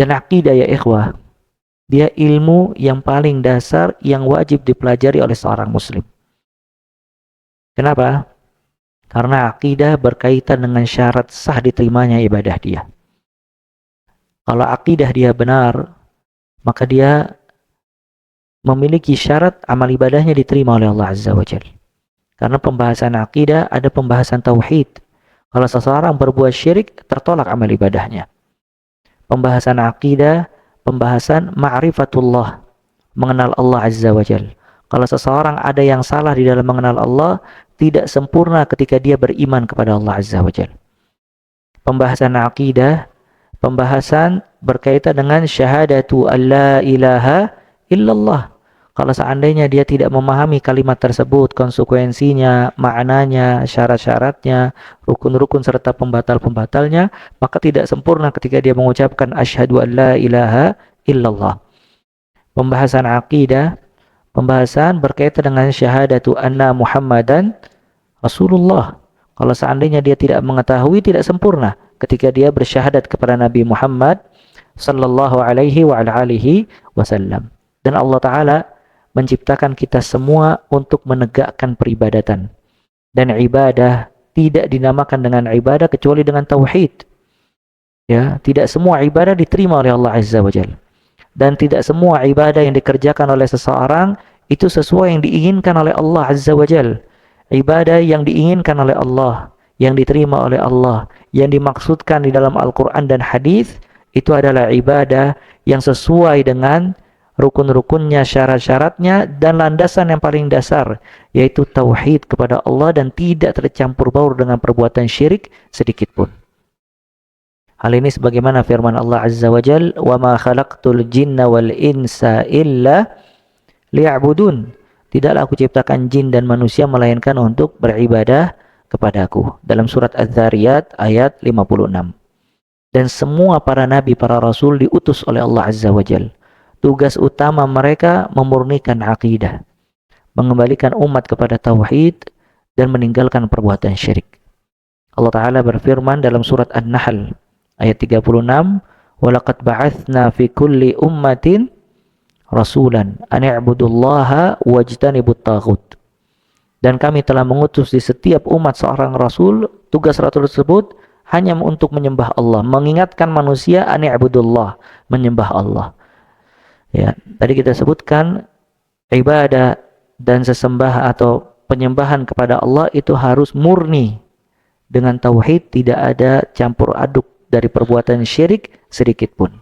Dan akidah ya ikhwah, dia ilmu yang paling dasar yang wajib dipelajari oleh seorang muslim. Kenapa? Karena akidah berkaitan dengan syarat sah diterimanya ibadah dia. Kalau akidah dia benar, maka dia memiliki syarat amal ibadahnya diterima oleh Allah Azza wa Jalla. Karena pembahasan akidah ada pembahasan tauhid. Kalau seseorang berbuat syirik, tertolak amal ibadahnya. Pembahasan akidah, pembahasan ma'rifatullah, mengenal Allah Azza wa Jalla. Kalau seseorang ada yang salah di dalam mengenal Allah, tidak sempurna ketika dia beriman kepada Allah Azza wa Jalla. Pembahasan akidah, pembahasan berkaitan dengan syahadatu alla ilaha illallah. Kalau seandainya dia tidak memahami kalimat tersebut, konsekuensinya, maknanya, syarat-syaratnya, rukun-rukun serta pembatal-pembatalnya, maka tidak sempurna ketika dia mengucapkan asyhadu an la ilaha illallah. Pembahasan akidah, pembahasan berkaitan dengan syahadatu anna Muhammadan Rasulullah. Kalau seandainya dia tidak mengetahui, tidak sempurna ketika dia bersyahadat kepada Nabi Muhammad sallallahu alaihi wa ala alihi wasallam. Dan Allah Ta'ala menciptakan kita semua untuk menegakkan peribadatan. Dan ibadah tidak dinamakan dengan ibadah kecuali dengan tauhid. Ya, tidak semua ibadah diterima oleh Allah Azza wa Jalla. Dan tidak semua ibadah yang dikerjakan oleh seseorang itu sesuai yang diinginkan oleh Allah Azza wa Jalla. Ibadah yang diinginkan oleh Allah, yang diterima oleh Allah, yang dimaksudkan di dalam Al-Quran dan hadis, itu adalah ibadah yang sesuai dengan rukun-rukunnya, syarat-syaratnya, dan landasan yang paling dasar, yaitu tauhid kepada Allah dan tidak tercampur baur dengan perbuatan syirik sedikit pun. Hal ini sebagaimana firman Allah Azza wa Jal, وَمَا خَلَقْتُ الْجِنَّ وَالْإِنسَ إِلَّا لِيَعْبُدُونَ. Tidaklah aku ciptakan jin dan manusia melainkan untuk beribadah kepadaku. Dalam surat Az-Zariyat ayat 56. Dan semua para nabi, para rasul diutus oleh Allah Azza wa Jal. Tugas utama mereka memurnikan akidah, mengembalikan umat kepada tauhid, dan meninggalkan perbuatan syirik. Allah Ta'ala berfirman dalam surat An-Nahl ayat 36, وَلَقَدْ بَعَثْنَا فِي كُلِّ أُمَّةٍ rasulan an i'budullaha wajtanibut taghut. Dan kami telah mengutus di setiap umat seorang rasul. Tugas rasul tersebut hanya untuk menyembah Allah, mengingatkan manusia an i'budullah, menyembah Allah. Ya, tadi kita sebutkan ibadah dan sesembah atau penyembahan kepada Allah itu harus murni dengan tauhid, tidak ada campur aduk dari perbuatan syirik sedikit pun.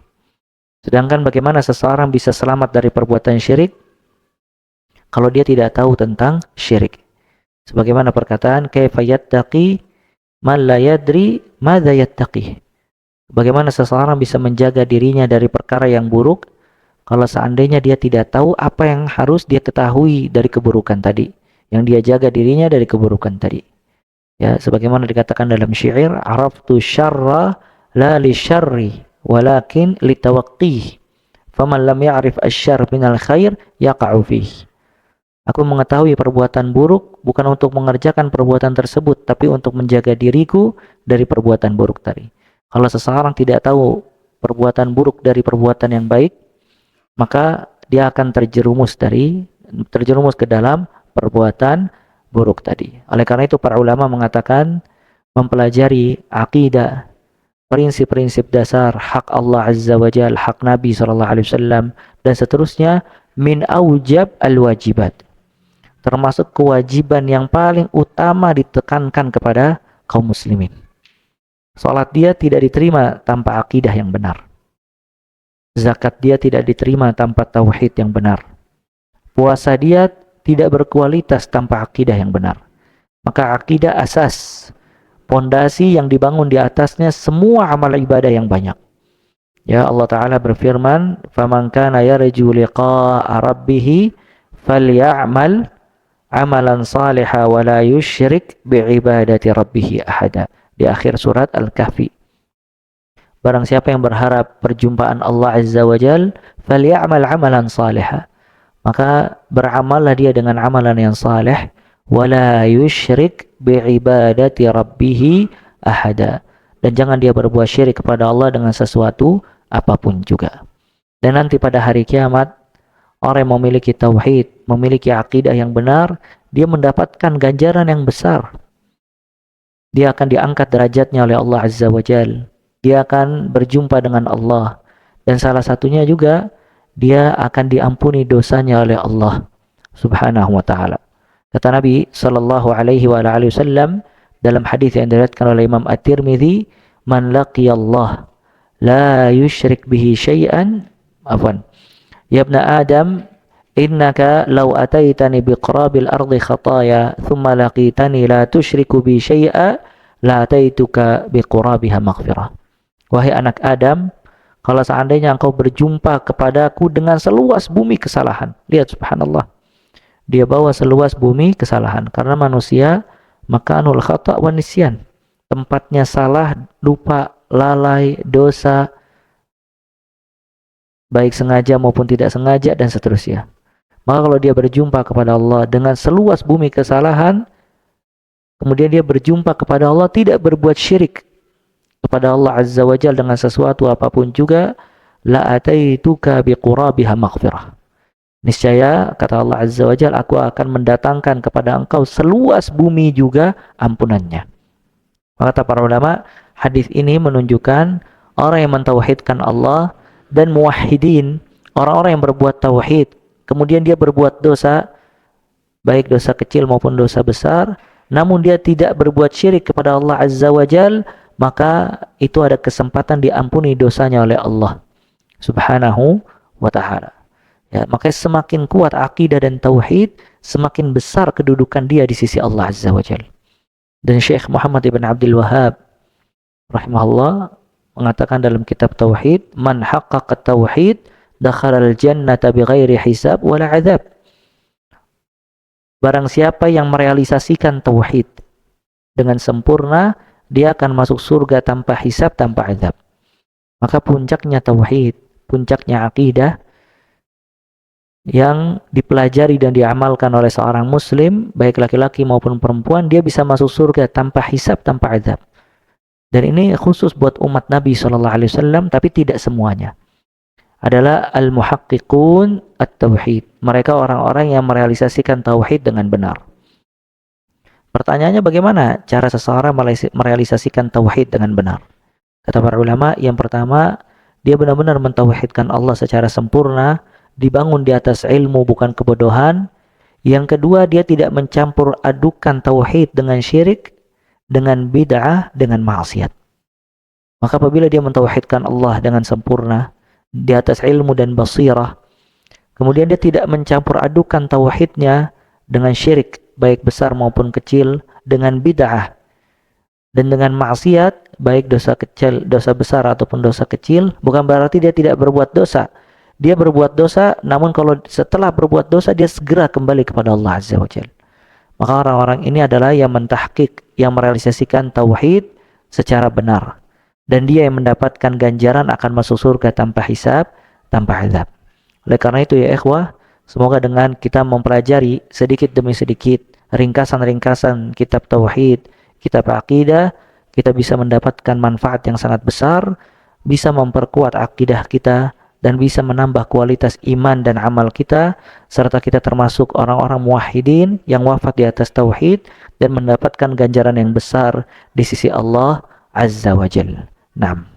Sedangkan bagaimana seseorang bisa selamat dari perbuatan syirik kalau dia tidak tahu tentang syirik? Sebagaimana perkataan kaifa yattaqi man la yadri madza yattaqi. Bagaimana seseorang bisa menjaga dirinya dari perkara yang buruk kalau seandainya dia tidak tahu apa yang harus dia ketahui dari keburukan tadi, yang dia jaga dirinya dari keburukan tadi. Ya, sebagaimana dikatakan dalam syair, araftu syarra la li syarri walakin litawaqqih faman lam ya'rif asy-syarr minal khair yaqa'u fihi. Aku mengetahui perbuatan buruk bukan untuk mengerjakan perbuatan tersebut, tapi untuk menjaga diriku dari perbuatan buruk tadi. Kalau seseorang tidak tahu perbuatan buruk dari perbuatan yang baik, maka dia akan terjerumus ke dalam perbuatan buruk tadi. Oleh karena itu para ulama mengatakan mempelajari akidah, prinsip-prinsip dasar, hak Allah Azza wa Jal, hak Nabi SAW, dan seterusnya, min aujab al-wajibat. Termasuk kewajiban yang paling utama ditekankan kepada kaum muslimin. Salat dia tidak diterima tanpa akidah yang benar. Zakat dia tidak diterima tanpa tauhid yang benar. Puasa dia tidak berkualitas tanpa akidah yang benar. Maka akidah asas, pondasi yang dibangun di atasnya semua amal ibadah yang banyak. Ya, Allah Ta'ala berfirman, فَمَنْ كَانَ يَرْجُو لِقَاءَ رَبِّهِ فَلْيَعْمَلْ عَمَلًا صَالِحًا وَلَا يُشْرِكْ بِعِبَادَةِ رَبِّهِ أَحَدًا. Di akhir surat Al-Kahfi. Barang siapa yang berharap perjumpaan Allah Azza wa Jal, فَلْيَعْمَلْ عَمَلًا صَالِحًا. Maka beramallah dia dengan amalan yang saleh, wala yusyrik bi'ibadati rabbih ahada, dan jangan dia berbuat syirik kepada Allah dengan sesuatu apapun juga. Dan nanti pada hari kiamat, orang yang memiliki tauhid, memiliki akidah yang benar, dia mendapatkan ganjaran yang besar. Dia akan diangkat derajatnya oleh Allah Azza wa Jal. Dia akan berjumpa dengan Allah. Dan salah satunya juga, dia akan diampuni dosanya oleh Allah Subhanahu wa ta'ala. Kata Nabi sallallahu alaihi wa alihi wasallam dalam hadis yang diriwayatkan oleh Imam At-Tirmidzi, "Man laqiyallah la yusyrik bihi syai'an." Afwan. "Ya ibna Adam, innaka law ataitani biqrabil ardi khataya, thumma laqitani la tusyriku bi syai'a, la ataituka biqurabiha maghfirah." Wahai anak Adam, kalau seandainya engkau berjumpa kepadaku dengan seluas bumi kesalahan. Lihat subhanallah. Dia bawa seluas bumi kesalahan. Karena manusia, makanul khata' wa nisyan. Tempatnya salah, lupa, lalai, dosa, baik sengaja maupun tidak sengaja, dan seterusnya. Maka kalau dia berjumpa kepada Allah dengan seluas bumi kesalahan, kemudian dia berjumpa kepada Allah tidak berbuat syirik kepada Allah Azza wa Jalla dengan sesuatu apapun juga, la ataituka biqurabiha maghfirah. Niscaya kata Allah Azza wa Jalla, aku akan mendatangkan kepada engkau seluas bumi juga ampunannya. Maka kata para ulama, hadis ini menunjukkan orang yang mentauhidkan Allah dan muwahhidin, orang-orang yang berbuat tauhid, kemudian dia berbuat dosa, baik dosa kecil maupun dosa besar, namun dia tidak berbuat syirik kepada Allah Azza wa Jalla, maka itu ada kesempatan diampuni dosanya oleh Allah Subhanahu wa ta'ala. Ya, makanya semakin kuat akidah dan tauhid, semakin besar kedudukan dia di sisi Allah Azza wa Jalla. Dan Syekh Muhammad ibn Abdul Wahhab rahimahullah mengatakan dalam kitab tauhid, "Man haqqaqa tauhid dakhalal jannata bighairi hisab wala adzab." Barang siapa yang merealisasikan tauhid dengan sempurna, dia akan masuk surga tanpa hisab, tanpa azab. Maka puncaknya tauhid, puncaknya akidah yang dipelajari dan diamalkan oleh seorang muslim, baik laki-laki maupun perempuan, dia bisa masuk surga tanpa hisab, tanpa azab. Dan ini khusus buat umat Nabi SAW, tapi tidak semuanya. Adalah al-muhaqqiqun at-tauhid. Mereka orang-orang yang merealisasikan tauhid dengan benar. Pertanyaannya, bagaimana cara seseorang merealisasikan tauhid dengan benar? Kata para ulama, yang pertama, dia benar-benar mentauhidkan Allah secara sempurna, dibangun di atas ilmu bukan kebodohan. Yang kedua, dia tidak mencampur adukan tauhid dengan syirik, dengan bid'ah, dengan maksiat. Maka apabila dia mentauhidkan Allah dengan sempurna di atas ilmu dan basirah, kemudian dia tidak mencampur adukan tauhidnya dengan syirik, baik besar maupun kecil, dengan bid'ah dan dengan maksiat, baik dosa kecil, dosa besar ataupun dosa kecil, bukan berarti dia tidak berbuat dosa. Dia berbuat dosa, namun kalau setelah berbuat dosa, dia segera kembali kepada Allah Azza wa Jalla. Maka orang-orang ini adalah yang mentahqiq, yang merealisasikan tauhid secara benar. Dan dia yang mendapatkan ganjaran akan masuk surga tanpa hisab, tanpa azab. Oleh karena itu ya ikhwah, semoga dengan kita mempelajari sedikit demi sedikit ringkasan-ringkasan kitab tauhid, kitab akidah, kita bisa mendapatkan manfaat yang sangat besar, bisa memperkuat akidah kita, dan bisa menambah kualitas iman dan amal kita, serta kita termasuk orang-orang muwahhidin yang wafat di atas tauhid dan mendapatkan ganjaran yang besar di sisi Allah Azza wa Jalla. Naam.